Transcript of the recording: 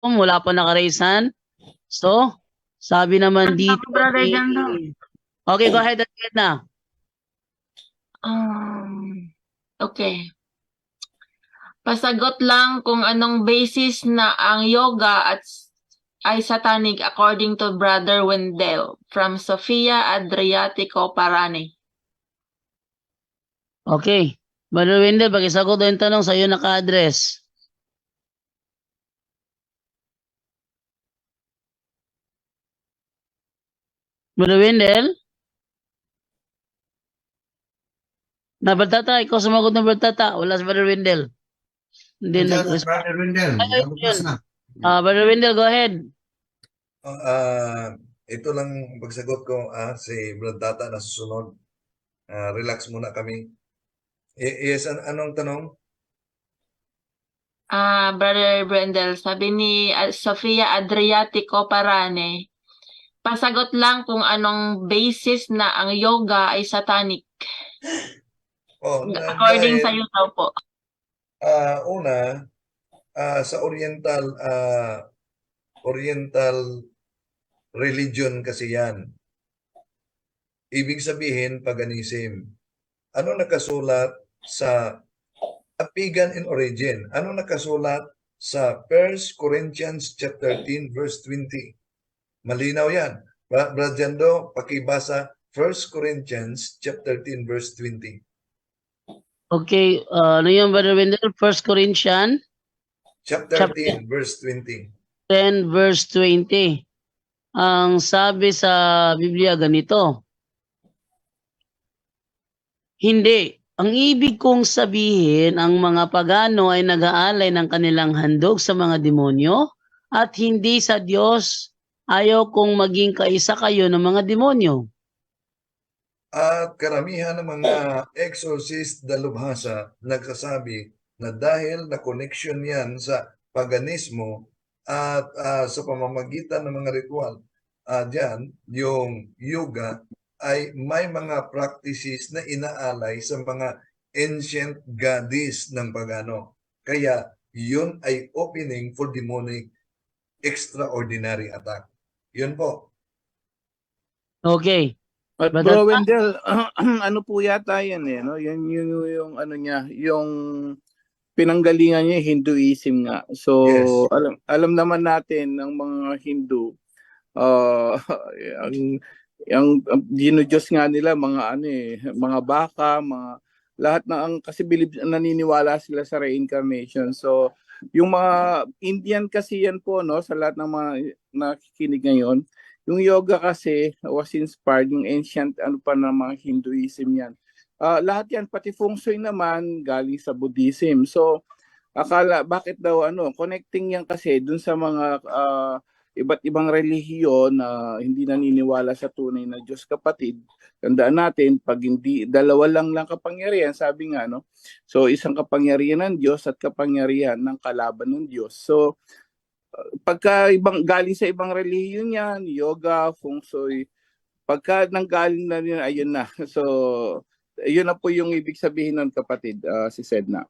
wala pa naka-raise hand. So, sabi naman dito Brother ni... Jando. Okay, go ahead, na. Okay. Pasagot lang kung anong basis na ang yoga ay satanic according to Brother Wendell from Sofia Adriatico, Parane. Okay. Brother Wendell, pakisagot yung tanong sa iyo naka-address. Brother Wendell? Nabaltata, ikaw sumagot ng Baltata. Wala si Brother Wendell. Hindi nag-respond. Brother Wendell, lumabas na. Brother Wendell, go ahead. Ito lang pagsagot ko, si Brad Tata na susunod. Relax muna kami. Yes, anong tanong? Brother Wendell, sabi ni Sofia Adriatico, Parane, pasagot lang kung anong basis na ang yoga ay satanic. According sa iyo daw po. Una, sa Oriental religion kasi yan. Ibig sabihin, paganism. Ano nakasulat sa pagan in origin? Ano nakasulat sa 1 Corinthians chapter 13 verse 20? Malinaw yan. Brad Jando, pakibasa 1 Corinthians chapter 13 verse 20. Okay, ano yung Brother Wendell? 1 Corinthians? Chapter 13 verse 20. 10 verse 20. Ang sabi sa Biblia ganito. Hindi. Ang ibig kong sabihin, ang mga pagano ay nag-aalay ng kanilang handog sa mga demonyo at hindi sa Diyos. Ayaw kong maging kaisa kayo ng mga demonyo. At karamihan ng mga exorcist dalubhasa nagsasabi na dahil na connection yan sa paganismo at sa pamamagitan ng mga ritual, dyan yung yoga ay may mga practices na inaalay sa mga ancient goddess ng pagano. Kaya yun ay opening for demonic extraordinary attack. Yun po. Okay. But But Bro Wendell, ano po yata yan eh, no? Yan yung ano niya, yung pinanggalingan niya Hinduism nga. So, Yes. alam naman natin ng mga Hindu, ang dinodiyos nga nila mga ano eh, mga baka, mga lahat na ang kasi naniniwala sila sa reincarnation. So, yung mga Indian kasi yan po no sa lahat ng mga nakikinig ngayon. Yung yoga kasi was inspired yung ancient ano pa ng mga Hinduism yan. Lahat yan pati feng shui naman galing sa Buddhism. So, akala bakit daw ano connecting yan kasi dun sa mga iba't ibang relihiyon na hindi naniniwala sa tunay na Diyos kapatid. Tandaan natin, pag hindi, dalawa lang kapangyarihan, sabi nga, no? So, isang kapangyarihan ng Diyos at kapangyarihan ng kalaban ng Diyos. So, pagka galing sa ibang relihiyon yan, yoga, feng shui, pagka nanggaling na yun, ayun na. So, yun na po yung ibig sabihin ng kapatid, si Sedna.